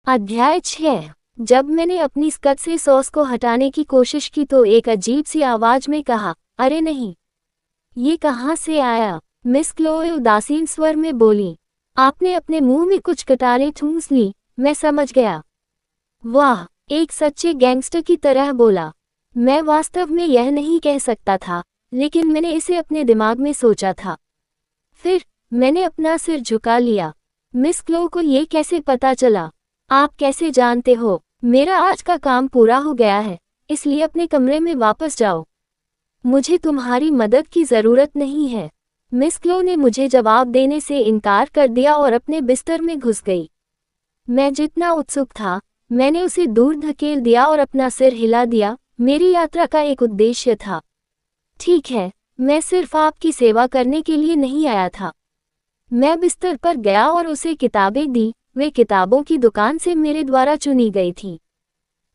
अध्याय 6। जब मैंने अपनी स्कर्ट से सॉस को हटाने की कोशिश की तो एक अजीब सी आवाज में कहा, अरे नहीं, ये कहाँ से आया? मिस क्लोए उदासीन स्वर में बोली। आपने अपने मुंह में कुछ कटारें ठूंस ली, मैं समझ गया। वाह, एक सच्चे गैंगस्टर की तरह बोला। मैं वास्तव में यह नहीं कह सकता था, लेकिन मैंने इसे अपने दिमाग में सोचा था। फिर मैंने अपना सिर झुका लिया। मिस क्लो को ये कैसे पता चला? आप कैसे जानते हो? मेरा आज का काम पूरा हो गया है, इसलिए अपने कमरे में वापस जाओ। मुझे तुम्हारी मदद की जरूरत नहीं है। मिस क्लो ने मुझे जवाब देने से इनकार कर दिया और अपने बिस्तर में घुस गई। मैं जितना उत्सुक था, मैंने उसे दूर धकेल दिया और अपना सिर हिला दिया। मेरी यात्रा का एक उद्देश्य था। ठीक है, मैं सिर्फ आपकी सेवा करने के लिए नहीं आया था। मैं बिस्तर पर गया और उसे किताबें दी। वे किताबों की दुकान से मेरे द्वारा चुनी गई थी।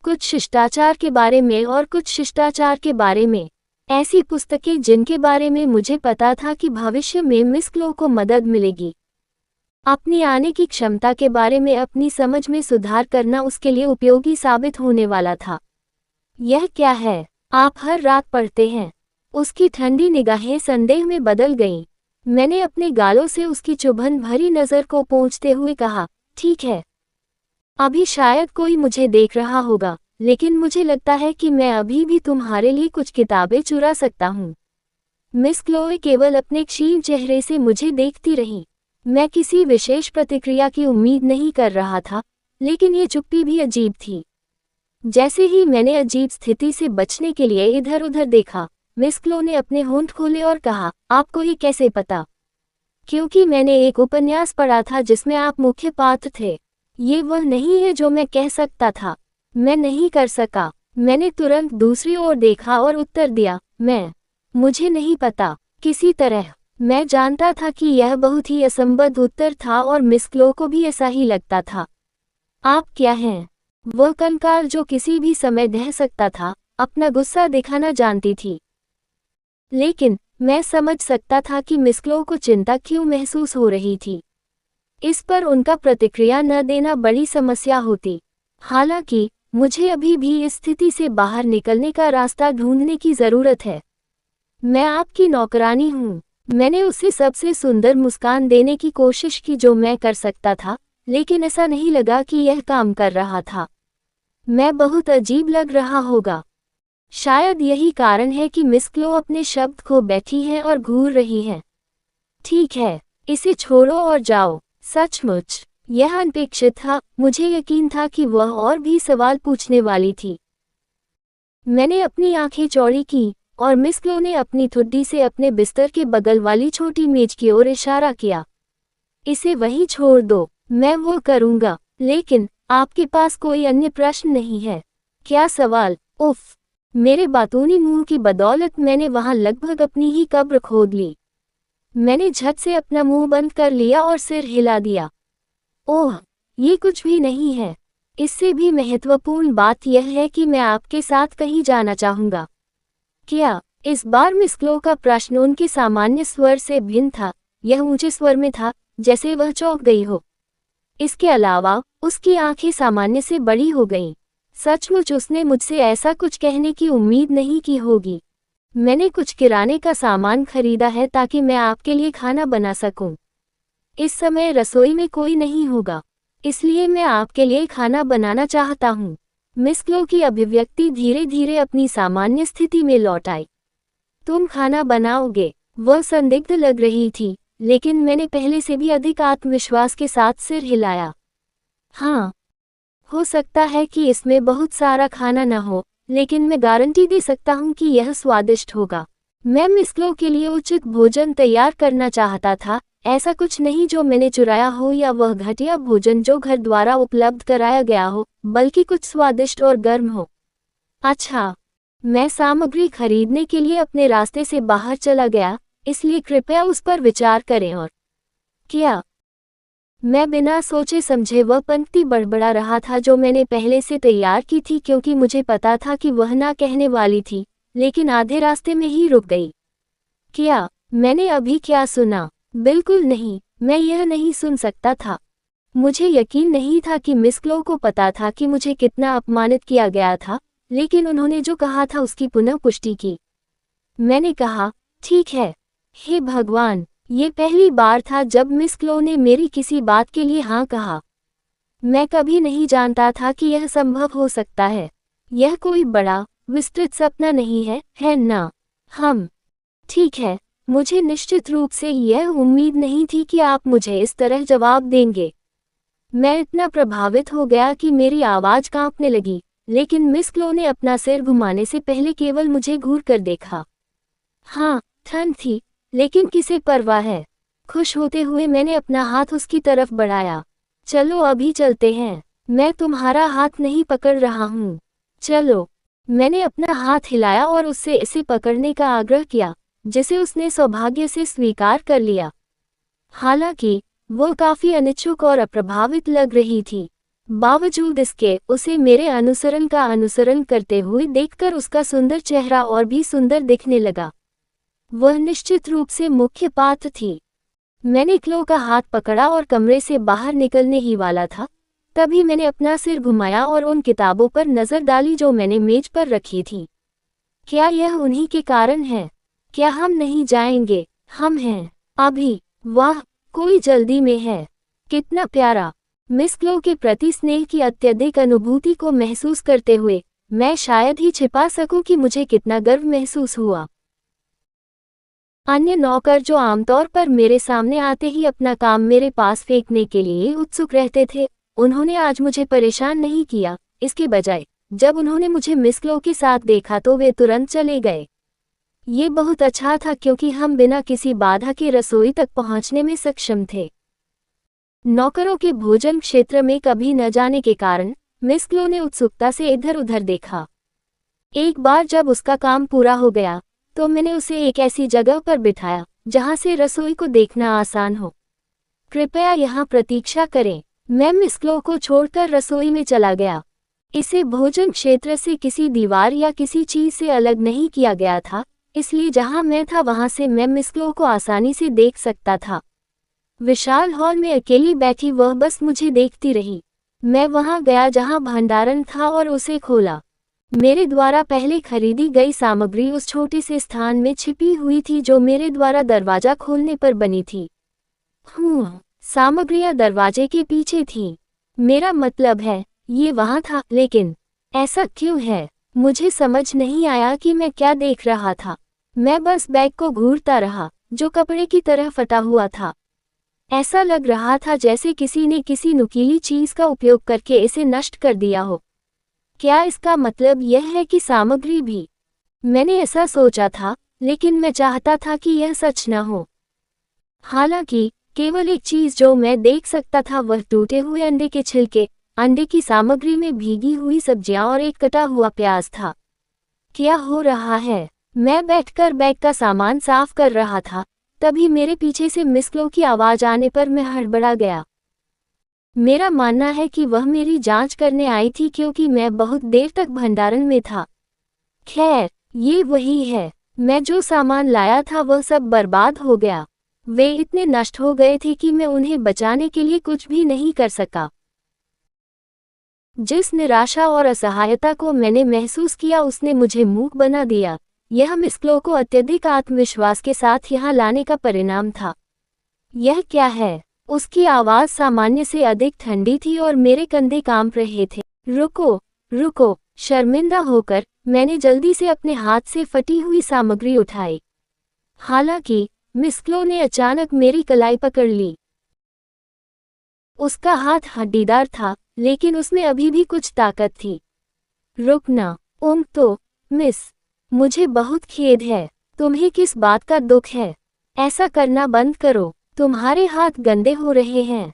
कुछ शिष्टाचार के बारे में और कुछ शिष्टाचार के बारे में। ऐसी पुस्तकें जिनके बारे में मुझे पता था कि भविष्य में मिस क्लो को मदद मिलेगी। अपनी आने की क्षमता के बारे में अपनी समझ में सुधार करना उसके लिए उपयोगी साबित होने वाला था। यह क्या है? आप हर रात पढ़ते हैं? उसकी ठंडी निगाहें संदेह में बदल गईं। मैंने अपने गालों से उसकी चुभन भरी नज़र को पोंछते हुए कहा, ठीक है। अभी शायद कोई मुझे देख रहा होगा, लेकिन मुझे लगता है कि मैं अभी भी तुम्हारे लिए कुछ किताबें चुरा सकता हूँ। मिस क्लोए केवल अपने क्षीण चेहरे से मुझे देखती रही। मैं किसी विशेष प्रतिक्रिया की उम्मीद नहीं कर रहा था, लेकिन ये चुप्पी भी अजीब थी। जैसे ही मैंने अजीब स्थिति से बचने के लिए इधर उधर देखा, मिस क्लो ने अपने होंठ खोले और कहा, आपको ये कैसे पता? क्योंकि मैंने एक उपन्यास पढ़ा था जिसमें आप मुख्य पात्र थे। ये वह नहीं है जो मैं कह सकता था। मैं नहीं कर सका। मैंने तुरंत दूसरी ओर देखा और उत्तर दिया, मुझे नहीं पता। किसी तरह मैं जानता था कि यह बहुत ही असंबद्ध उत्तर था और मिस क्लो को भी ऐसा ही लगता था। आप क्या हैं? वह कंकाल जो किसी भी समय ढह सकता था, अपना गुस्सा दिखाना जानती थी। लेकिन मैं समझ सकता था कि मिस क्लो को चिंता क्यों महसूस हो रही थी। इस पर उनका प्रतिक्रिया न देना बड़ी समस्या होती। हालांकि मुझे अभी भी इस स्थिति से बाहर निकलने का रास्ता ढूंढने की जरूरत है। मैं आपकी नौकरानी हूँ। मैंने उसे सबसे सुंदर मुस्कान देने की कोशिश की जो मैं कर सकता था, लेकिन ऐसा नहीं लगा कि यह काम कर रहा था। मैं बहुत अजीब लग रहा होगा। शायद यही कारण है कि मिस क्लो अपने शब्द खो बैठी हैं और घूर रही हैं। ठीक है, इसे छोड़ो और जाओ। सचमुच यह अनपेक्षित था। मुझे यकीन था कि वह और भी सवाल पूछने वाली थी। मैंने अपनी आंखें चौड़ी की और मिस क्लो ने अपनी ठुड्डी से अपने बिस्तर के बगल वाली छोटी मेज की ओर इशारा किया। इसे वहीं छोड़ दो, मैं वो करूँगा। लेकिन आपके पास कोई अन्य प्रश्न नहीं है? क्या सवाल? उफ़, मेरे बातूनी मुंह की बदौलत मैंने वहां लगभग अपनी ही कब्र खोद ली। मैंने झट से अपना मुंह बंद कर लिया और सिर हिला दिया। ओह, ये कुछ भी नहीं है। इससे भी महत्वपूर्ण बात यह है कि मैं आपके साथ कहीं जाना चाहूँगा। क्या? इस बार मिस क्लो का प्रश्न उनके सामान्य स्वर से भिन्न था। यह ऊंचे स्वर में था, जैसे वह चौंक गई हो। इसके अलावा उसकी आंखें सामान्य से बड़ी हो गईं। सचमुच उसने मुझसे ऐसा कुछ कहने की उम्मीद नहीं की होगी। मैंने कुछ किराने का सामान खरीदा है ताकि मैं आपके लिए खाना बना सकूं। इस समय रसोई में कोई नहीं होगा, इसलिए मैं आपके लिए खाना बनाना चाहता हूं। मिस क्लो की अभिव्यक्ति धीरे धीरे अपनी सामान्य स्थिति में लौट आई। तुम खाना बनाओगे? वह संदिग्ध लग रही थी, लेकिन मैंने पहले से भी अधिक आत्मविश्वास के साथ सिर हिलाया। हाँ, हो सकता है कि इसमें बहुत सारा खाना न हो, लेकिन मैं गारंटी दे सकता हूँ कि यह स्वादिष्ट होगा। मैं मिस क्लो के लिए उचित भोजन तैयार करना चाहता था, ऐसा कुछ नहीं जो मैंने चुराया हो या वह घटिया भोजन जो घर द्वारा उपलब्ध कराया गया हो, बल्कि कुछ स्वादिष्ट और गर्म हो। अच्छा, मैं सामग्री खरीदने के लिए अपने रास्ते से बाहर चला गया, इसलिए कृपया उस पर विचार करें। और क्या? मैं बिना सोचे समझे वह पंक्ति बड़बड़ा रहा था जो मैंने पहले से तैयार की थी, क्योंकि मुझे पता था कि वह ना कहने वाली थी, लेकिन आधे रास्ते में ही रुक गई। क्या? मैंने अभी क्या सुना? बिल्कुल नहीं, मैं यह नहीं सुन सकता था। मुझे यकीन नहीं था कि मिस क्लो को पता था कि मुझे कितना अपमानित किया गया था, लेकिन उन्होंने जो कहा था उसकी पुनः पुष्टि की। मैंने कहा, ठीक है। हे भगवान, ये पहली बार था जब मिस क्लो ने मेरी किसी बात के लिए हाँ कहा। मैं कभी नहीं जानता था कि यह संभव हो सकता है। यह कोई बड़ा, विस्तृत सपना नहीं है, है ना? ठीक है, मुझे निश्चित रूप से यह उम्मीद नहीं थी कि आप मुझे इस तरह जवाब देंगे। मैं इतना प्रभावित हो गया कि मेरी आवाज़ कांपने लगी, लेकिन मिस क्लो ने अपना सिर घुमाने से पहले केवल मुझे घूर कर देखा। हाँ, ठंड थी, लेकिन किसे परवाह है। खुश होते हुए मैंने अपना हाथ उसकी तरफ बढ़ाया। चलो अभी चलते हैं, मैं तुम्हारा हाथ नहीं पकड़ रहा हूँ। चलो। मैंने अपना हाथ हिलाया और उससे इसे पकड़ने का आग्रह किया, जिसे उसने सौभाग्य से स्वीकार कर लिया। हालांकि वो काफी अनिच्छुक और अप्रभावित लग रही थी। बावजूद इसके उसे मेरे अनुसरण का अनुसरण करते हुए देखकर उसका सुंदर चेहरा और भी सुंदर दिखने लगा। वह निश्चित रूप से मुख्य पात्र थी। मैंने क्लो का हाथ पकड़ा और कमरे से बाहर निकलने ही वाला था, तभी मैंने अपना सिर घुमाया और उन किताबों पर नजर डाली जो मैंने मेज पर रखी थी। क्या यह उन्हीं के कारण है? क्या हम नहीं जाएंगे? हम हैं। अभी। वाह, कोई जल्दी में है। कितना प्यारा। मिस क्लो के प्रति स्नेह की अत्यधिक अनुभूति को महसूस करते हुए मैं शायद ही छिपा सकूं कि मुझे कितना गर्व महसूस हुआ। अन्य नौकर जो आमतौर पर मेरे सामने आते ही अपना काम मेरे पास फेंकने के लिए उत्सुक रहते थे, उन्होंने आज मुझे परेशान नहीं किया। इसके बजाय जब उन्होंने मुझे मिस क्लो के साथ देखा तो वे तुरंत चले गए। ये बहुत अच्छा था क्योंकि हम बिना किसी बाधा के रसोई तक पहुंचने में सक्षम थे। नौकरों के भोजन क्षेत्र में कभी न जाने के कारण मिस क्लो ने उत्सुकता से इधर उधर देखा। एक बार जब उसका काम पूरा हो गया तो मैंने उसे एक ऐसी जगह पर बिठाया जहां से रसोई को देखना आसान हो। कृपया यहाँ प्रतीक्षा करें। मैं मिस क्लो को छोड़कर रसोई में चला गया। इसे भोजन क्षेत्र से किसी दीवार या किसी चीज से अलग नहीं किया गया था, इसलिए जहां मैं था वहां से मैं मिस क्लो को आसानी से देख सकता था। विशाल हॉल में अकेली बैठी वह बस मुझे देखती रही। मैं वहां गया जहां भंडारण था और उसे खोला। मेरे द्वारा पहले खरीदी गई सामग्री उस छोटे से स्थान में छिपी हुई थी जो मेरे द्वारा दरवाजा खोलने पर बनी थी। सामग्रियां दरवाजे के पीछे थीं। मेरा मतलब है, ये वहां था, लेकिन ऐसा क्यों है? मुझे समझ नहीं आया कि मैं क्या देख रहा था। मैं बस बैग को घूरता रहा, जो कपड़े की तरह फटा हुआ था। ऐसा लग रहा था जैसे किसी ने किसी नुकीली चीज का उपयोग करके इसे नष्ट कर दिया हो। क्या इसका मतलब यह है कि सामग्री भी? मैंने ऐसा सोचा था, लेकिन मैं चाहता था कि यह सच न हो। हालांकि केवल एक चीज जो मैं देख सकता था वह टूटे हुए अंडे के छिलके, अंडे की सामग्री में भीगी हुई सब्जियां और एक कटा हुआ प्याज था। क्या हो रहा है? मैं बैठकर बैग का सामान साफ कर रहा था, तभी मेरे पीछे से मिस क्लो की आवाज आने पर मैं हड़बड़ा गया। मेरा मानना है कि वह मेरी जांच करने आई थी क्योंकि मैं बहुत देर तक भंडारण में था। खैर, ये वही है। मैं जो सामान लाया था वह सब बर्बाद हो गया। वे इतने नष्ट हो गए थे कि मैं उन्हें बचाने के लिए कुछ भी नहीं कर सका। जिस निराशा और असहायता को मैंने महसूस किया उसने मुझे मूक बना दिया। यह मिस क्लो को अत्यधिक आत्मविश्वास के साथ यहाँ लाने का परिणाम था। यह क्या है? उसकी आवाज सामान्य से अधिक ठंडी थी और मेरे कंधे कांप रहे थे। रुको, रुको। शर्मिंदा होकर मैंने जल्दी से अपने हाथ से फटी हुई सामग्री उठाई। हालांकि मिस क्लो ने अचानक मेरी कलाई पकड़ ली। उसका हाथ हड्डीदार था, लेकिन उसमें अभी भी कुछ ताकत थी। रुकना। मिस, मुझे बहुत खेद है। तुम्हें किस बात का दुख है? ऐसा करना बंद करो, तुम्हारे हाथ गंदे हो रहे हैं।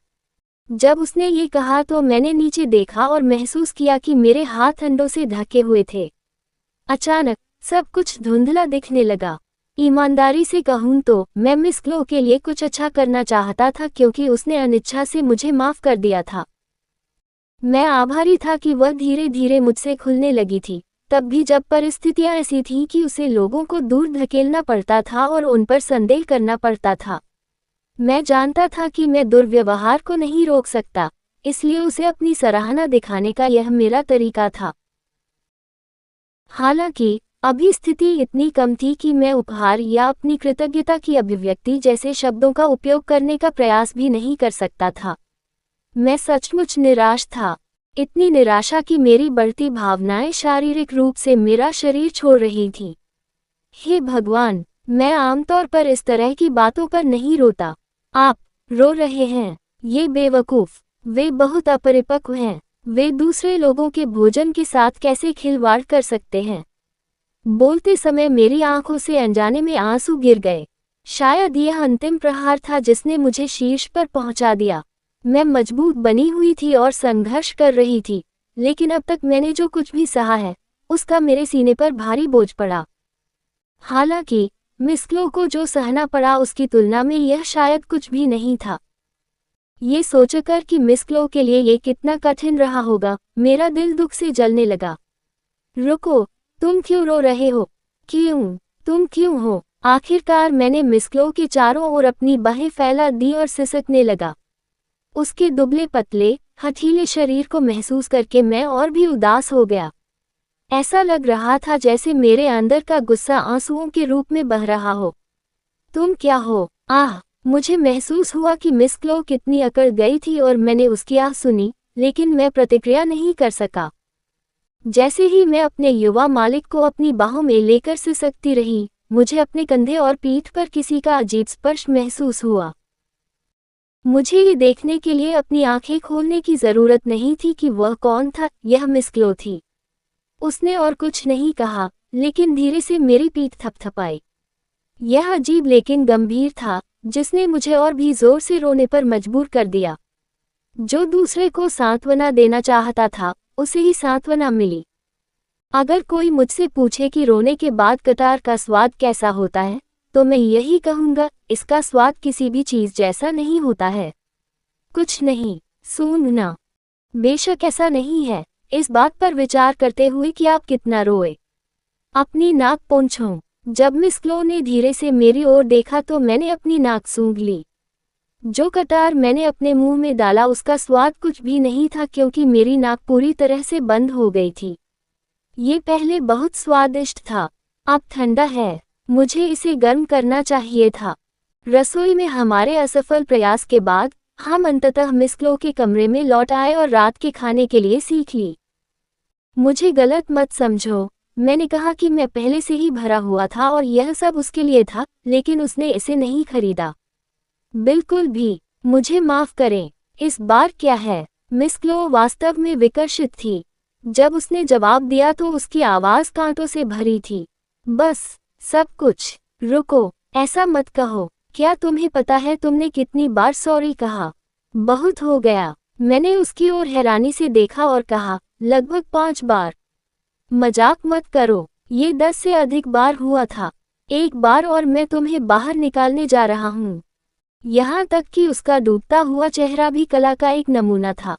जब उसने ये कहा तो मैंने नीचे देखा और महसूस किया कि मेरे हाथ अंडों से ढके हुए थे। अचानक सब कुछ धुंधला दिखने लगा। ईमानदारी से कहूं तो मैं मिस क्लो के लिए कुछ अच्छा करना चाहता था क्योंकि उसने अनिच्छा से मुझे माफ कर दिया था। मैं आभारी था कि वह धीरे धीरे मुझसे खुलने लगी थी, तब भी जब परिस्थितियां ऐसी थीं कि उसे लोगों को दूर धकेलना पड़ता था और उन पर संदेह करना पड़ता था। मैं जानता था कि मैं दुर्व्यवहार को नहीं रोक सकता, इसलिए उसे अपनी सराहना दिखाने का यह मेरा तरीका था। हालांकि अभी स्थिति इतनी कम थी कि मैं उपहार या अपनी कृतज्ञता की अभिव्यक्ति जैसे शब्दों का उपयोग करने का प्रयास भी नहीं कर सकता था। मैं सचमुच निराश था, इतनी निराशा कि मेरी बढ़ती भावनाएं शारीरिक रूप से मेरा शरीर छोड़ रही थीं। हे भगवान, मैं आमतौर पर इस तरह की बातों पर नहीं रोता। आप रो रहे हैं, ये बेवकूफ, वे बहुत अपरिपक्व हैं, वे दूसरे लोगों के भोजन के साथ कैसे खिलवाड़ कर सकते हैं। बोलते समय मेरी आंखों से अनजाने में आंसू गिर गए। शायद यह अंतिम प्रहार था जिसने मुझे शीर्ष पर पहुंचा दिया। मैं मजबूत बनी हुई थी और संघर्ष कर रही थी, लेकिन अब तक मैंने जो कुछ भी सहा है, उसका मेरे सीने पर भारी बोझ पड़ा। हालांकि मिस क्लो को जो सहना पड़ा उसकी तुलना में यह शायद कुछ भी नहीं था। ये सोचकर कि मिस क्लो के लिए ये कितना कठिन रहा होगा, मेरा दिल दुख से जलने लगा। रुको, तुम क्यों रो रहे हो? क्यों? तुम क्यों हो? आखिरकार मैंने मिस क्लो के चारों ओर अपनी बाहें फैला दी और सिसकने लगा। उसके दुबले पतले, हठीले शरीर को महसूस करके मैं और भी उदास हो गया। ऐसा लग रहा था जैसे मेरे अंदर का गुस्सा आंसुओं के रूप में बह रहा हो। तुम क्या हो? आह! मुझे महसूस हुआ कि मिस क्लो कितनी अकड़ गई थी और मैंने उसकी आह सुनी, लेकिन मैं प्रतिक्रिया नहीं कर सका। जैसे ही मैं अपने युवा मालिक को अपनी बाहों में लेकर सिसकती रही, मुझे अपने कंधे और पीठ पर किसी का अजीब स्पर्श महसूस हुआ। मुझे ये देखने के लिए अपनी आंखें खोलने की जरूरत नहीं थी कि वह कौन था। यह मिस क्लो थी। उसने और कुछ नहीं कहा, लेकिन धीरे से मेरी पीठ थपथपाई। यह अजीब लेकिन गंभीर था, जिसने मुझे और भी जोर से रोने पर मजबूर कर दिया। जो दूसरे को सांत्वना देना चाहता था, उसे ही सांत्वना मिली। अगर कोई मुझसे पूछे कि रोने के बाद कटार का स्वाद कैसा होता है, तो मैं यही कहूँगा, इसका स्वाद किसी भी चीज़ जैसा नहीं होता है। कुछ नहीं, सूंघना। बेशक ऐसा नहीं है, इस बात पर विचार करते हुए कि आप कितना रोए। अपनी नाक पोंछो। जब मिस क्लो ने धीरे से मेरी ओर देखा तो मैंने अपनी नाक सूंघ ली। जो कटार मैंने अपने मुंह में डाला उसका स्वाद कुछ भी नहीं था, क्योंकि मेरी नाक पूरी तरह से बंद हो गई थी। ये पहले बहुत स्वादिष्ट था, अब ठंडा है। मुझे इसे गर्म करना चाहिए था। रसोई में हमारे असफल प्रयास के बाद हम अंततः मिस क्लो के कमरे में लौट आए और रात के खाने के लिए सीख ली। मुझे गलत मत समझो, मैंने कहा कि मैं पहले से ही भरा हुआ था और यह सब उसके लिए था, लेकिन उसने इसे नहीं खरीदा। बिल्कुल भी। मुझे माफ करें। इस बार क्या है? मिस क्लो वास्तव में विकर्षित थी। जब उसने जवाब दिया तो उसकी आवाज़ कांटों से भरी थी। बस, सब कुछ। रुको, ऐसा मत कहो। क्या तुम्हें पता है तुमने कितनी बार सॉरी कहा? बहुत हो गया। मैंने उसकी ओर हैरानी से देखा और कहा, लगभग 5 बार। मजाक मत करो, ये 10 से अधिक बार हुआ था। एक बार और मैं तुम्हें बाहर निकालने जा रहा हूँ। यहाँ तक कि उसका डूबता हुआ चेहरा भी कला का एक नमूना था।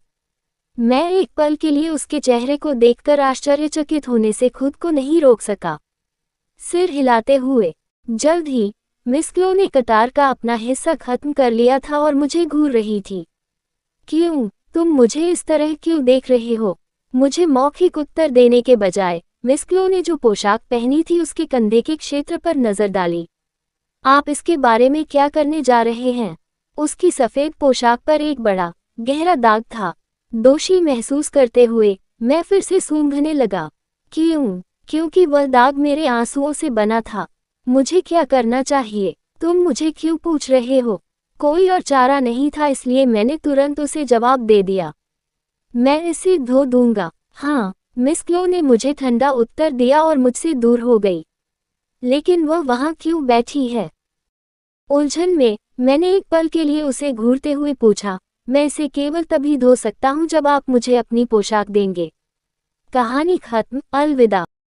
मैं एक पल के लिए उसके चेहरे को देखकर आश्चर्यचकित होने से खुद को नहीं रोक सका। सिर हिलाते हुए, जल्द ही मिस क्लो ने कतार का अपना हिस्सा खत्म कर लिया था और मुझे घूर रही थी। क्यों? तुम मुझे इस तरह क्यों देख रहे हो? मुझे मौखिक उत्तर देने के बजाय मिस क्लो ने जो पोशाक पहनी थी उसके कंधे के क्षेत्र पर नजर डाली। आप इसके बारे में क्या करने जा रहे हैं? उसकी सफ़ेद पोशाक पर एक बड़ा, गहरा दाग था। दोषी महसूस करते हुए मैं फिर से सूंघने लगा। क्यों? क्योंकि वह दाग मेरे आंसुओं से बना था। मुझे क्या करना चाहिए? तुम मुझे क्यों पूछ रहे हो? कोई और चारा नहीं था, इसलिए मैंने तुरंत उसे जवाब दे दिया। मैं इसे धो दूंगा। हाँ, मिस क्लो ने मुझे ठंडा उत्तर दिया और मुझसे दूर हो गई। लेकिन वह वहाँ क्यों बैठी है? उलझन में मैंने एक पल के लिए उसे घूरते हुए पूछा, मैं इसे केवल तभी धो सकता हूँ जब आप मुझे अपनी पोशाक देंगे। कहानी खत्म। अलविदा।